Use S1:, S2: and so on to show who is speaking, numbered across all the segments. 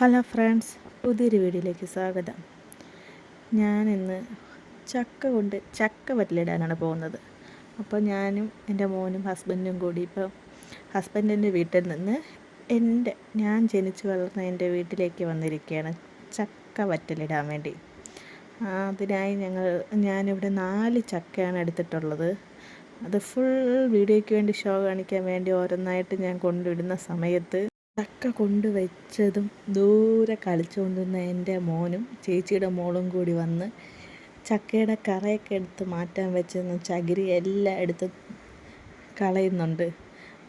S1: Hello friends, പുതിയൊരു വീഡിയോയിലേക്ക് സ്വാഗതം. ഞാനിന്ന് ചക്ക വറ്റലിടാനാണ് പോകുന്നത്. അപ്പോൾ ഞാനും എൻ്റെ മോനും ഹസ്ബൻഡും കൂടി ഇപ്പോൾ ഹസ്ബൻഡിൻ്റെ വീട്ടിൽ നിന്ന് ഞാൻ ജനിച്ചു വളർന്ന എൻ്റെ വീട്ടിലേക്ക് വന്നിരിക്കുകയാണ് ചക്ക വറ്റലിടാൻ വേണ്ടി. അതിനായി ഞാനിവിടെ 4 ചക്കയാണ് എടുത്തിട്ടുള്ളത്. അത് ഫുൾ വീഡിയോയ്ക്ക് വേണ്ടി ഷോ കാണിക്കാൻ വേണ്ടി ഓരോന്നായിട്ട് ഞാൻ കൊണ്ടിടുന്ന സമയത്ത് ചക്ക കൊണ്ടുവച്ചതും ദൂരെ കളിച്ചുകൊണ്ടിരുന്ന എൻ്റെ മോനും ചേച്ചിയുടെ മോളും കൂടി വന്ന് ചക്കയുടെ കറയൊക്കെ എടുത്ത് മാറ്റാൻ വെച്ചിരുന്ന ചകിരി എല്ലാം എടുത്ത് കളയുന്നുണ്ട്.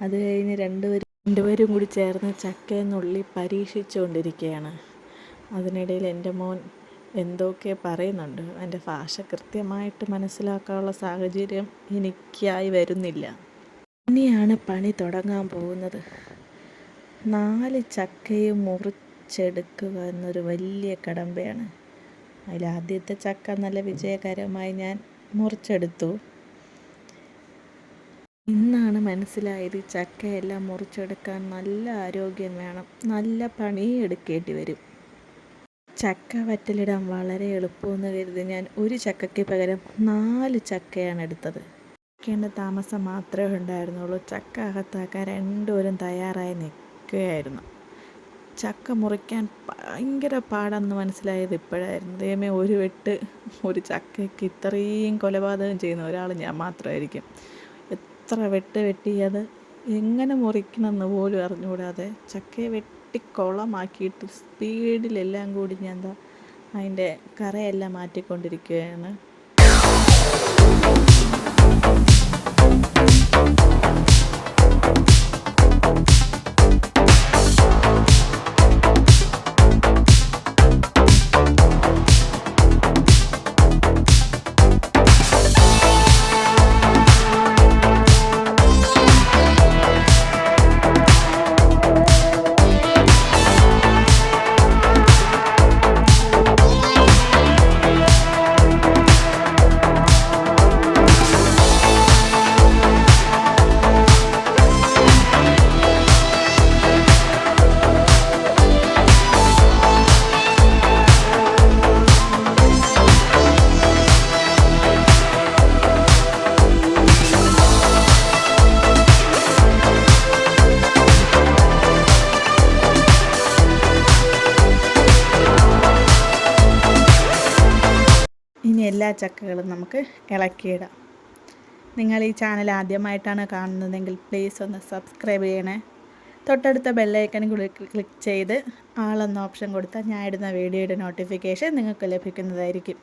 S1: അത് കഴിഞ്ഞ് രണ്ടുപേരും കൂടി ചേർന്ന് ചക്കയെന്നുള്ളി പരീക്ഷിച്ചുകൊണ്ടിരിക്കുകയാണ്. അതിനിടയിൽ എൻ്റെ മോൻ എന്തൊക്കെ പറയുന്നുണ്ട്. എൻ്റെ ഭാഷ കൃത്യമായിട്ട് മനസ്സിലാക്കാനുള്ള സാഹചര്യം എനിക്കായി വരുന്നില്ല. ഇനിയാണ് പണി തുടങ്ങാൻ പോകുന്നത്. 4 ചക്കയും മുറിച്ചെടുക്കുക എന്നൊരു വലിയ കടമ്പയാണ്. ആദ്യത്തെ ചക്ക നല്ല വിജയകരമായി ഞാൻ മുറിച്ചെടുത്തു. ഇന്നാണ് മനസ്സിലായത്, ചക്കയെല്ലാം മുറിച്ചെടുക്കാൻ നല്ല ആരോഗ്യം വേണം, നല്ല പണിയെടുക്കേണ്ടി വരും. ചക്ക വറ്റലിടാൻ വളരെ എളുപ്പമെന്ന് കരുതി ഞാൻ ഒരു ചക്കയ്ക്ക് പകരം 4 ചക്കയാണ് എടുത്തത്. ക്കേണ്ട താമസം മാത്രമേ ഉണ്ടായിരുന്നുള്ളൂ. ചക്ക അകത്താക്കാൻ രണ്ടുപേരും തയ്യാറായി നിൽക്കുകയായിരുന്നു. ചക്ക മുറിക്കാൻ ഭയങ്കര പാടാണെന്ന് മനസ്സിലായത് ഇപ്പോഴായിരുന്നു. ദൈവമേ, ഒരു ചക്കയ്ക്ക് ഇത്രയും കൊലപാതകം ചെയ്യുന്ന ഒരാൾ ഞാൻ മാത്രമായിരിക്കും. എത്ര വെട്ടിയത് എങ്ങനെ മുറിക്കണമെന്ന് പോലും അറിഞ്ഞുകൂടാതെ ചക്കയെ വെട്ടിക്കുളമാക്കിയിട്ട് സ്പീഡിലെല്ലാം കൂടി ഞാൻ അതിൻ്റെ കറയെല്ലാം മാറ്റിക്കൊണ്ടിരിക്കുകയാണ്. ഇനി എല്ലാ ചക്കകളും നമുക്ക് ഇളക്കിയിടാം. നിങ്ങൾ ഈ ചാനൽ ആദ്യമായിട്ടാണ് കാണുന്നതെങ്കിൽ പ്ലീസ് ഒന്ന് സബ്സ്ക്രൈബ് ചെയ്യണേ. തൊട്ടടുത്ത ബെല്ലൈക്കൺ ക്ലിക്ക് ചെയ്ത് ആളെന്ന ഓപ്ഷൻ കൊടുത്താൽ ഞാൻ ഇടുന്ന വീഡിയോയുടെ നോട്ടിഫിക്കേഷൻ നിങ്ങൾക്ക് ലഭിക്കുന്നതായിരിക്കും.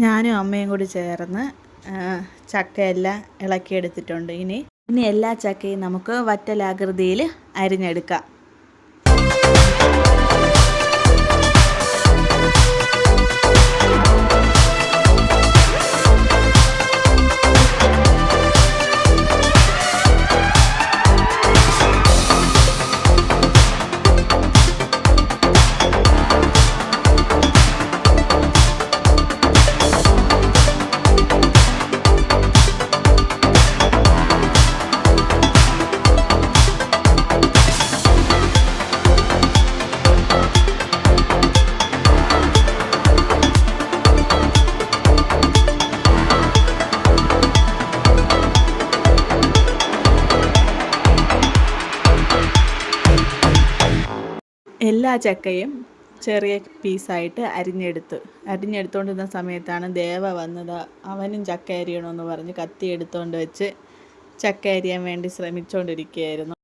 S1: ഞാനും അമ്മയും കൂടി ചേർന്ന് ചക്കയെല്ലാം ഇളക്കിയെടുത്തിട്ടുണ്ട്. ഇനി എല്ലാ ചക്കയും നമുക്ക് വറ്റലാകൃതിയിൽ അരിഞ്ഞെടുക്കാം. എല്ലാ ചക്കയും ചെറിയ പീസായിട്ട് അരിഞ്ഞെടുത്തുകൊണ്ടിരുന്ന സമയത്താണ് ദേവ വന്നത്. അവനും ചക്ക അരിയണമെന്ന് പറഞ്ഞ് കത്തി എടുത്തുകൊണ്ട് വെച്ച് ചക്ക അരിയാൻ വേണ്ടി ശ്രമിച്ചുകൊണ്ടിരിക്കുകയായിരുന്നു.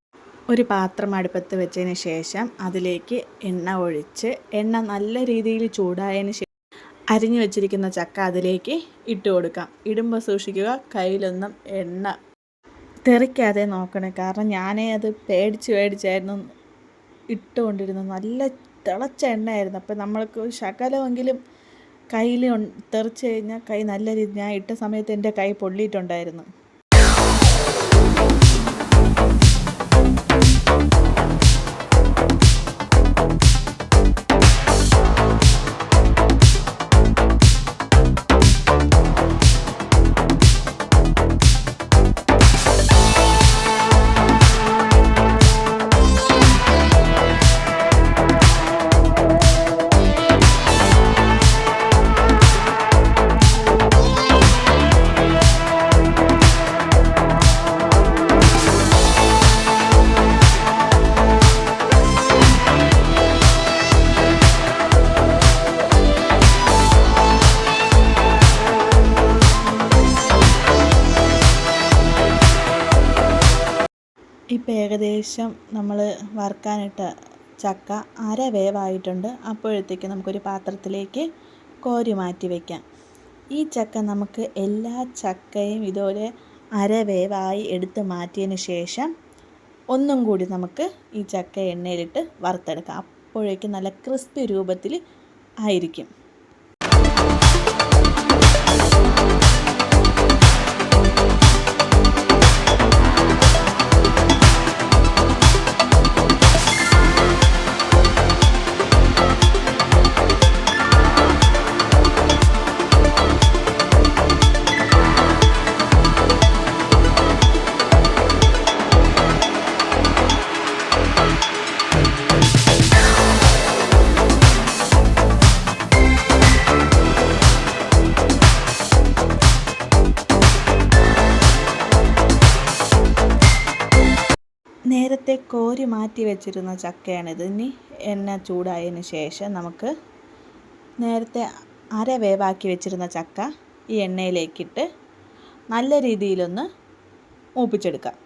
S1: ഒരു പാത്രം അടുപ്പത്ത് വെച്ചതിന് ശേഷം അതിലേക്ക് എണ്ണ ഒഴിച്ച് എണ്ണ നല്ല രീതിയിൽ ചൂടായതിന് ശേഷം അരിഞ്ഞു വെച്ചിരിക്കുന്ന ചക്ക അതിലേക്ക് ഇട്ട് കൊടുക്കാം. ഇടുമ്പോൾ സൂക്ഷിക്കുക, കയ്യിലൊന്നും എണ്ണ തെറിക്കാതെ നോക്കണേ. കാരണം അത് പേടിച്ചായിരുന്നു ഇട്ടുകൊണ്ടിരുന്നത്. നല്ല തിളച്ച എണ്ണയായിരുന്നു. അപ്പം നമ്മൾക്ക് ശകലമെങ്കിലും കയ്യിൽ തെറിച്ച് കഴിഞ്ഞാൽ കൈ നല്ല രീതി, ഞാൻ ഇട്ട സമയത്ത് എൻ്റെ കൈ പൊള്ളിയിട്ടുണ്ടായിരുന്നു. ഇപ്പം ഏകദേശം നമ്മൾ വറുക്കാനിട്ട ചക്ക അര വേവായിട്ടുണ്ട്. അപ്പോഴത്തേക്ക് നമുക്കൊരു പാത്രത്തിലേക്ക് കോരി മാറ്റി വയ്ക്കാം. ഈ ചക്ക നമുക്ക് എല്ലാ ചക്കയും ഇതുപോലെ അര വേവായി എടുത്ത് മാറ്റിയതിന് ശേഷം ഒന്നും കൂടി നമുക്ക് ഈ ചക്ക എണ്ണയിലിട്ട് വറുത്തെടുക്കാം. അപ്പോഴേക്കും നല്ല ക്രിസ്പി രൂപത്തിൽ ആയിരിക്കും. നേരത്തെ കോരി മാറ്റി വെച്ചിരുന്ന ചക്കയാണിത്. ഇനി എണ്ണ ചൂടായതിന് ശേഷം നമുക്ക് നേരത്തെ അര വേവാക്കി വെച്ചിരുന്ന ചക്ക ഈ എണ്ണയിലേക്കിട്ട് നല്ല രീതിയിലൊന്ന് മൂപ്പിച്ചെടുക്കാം.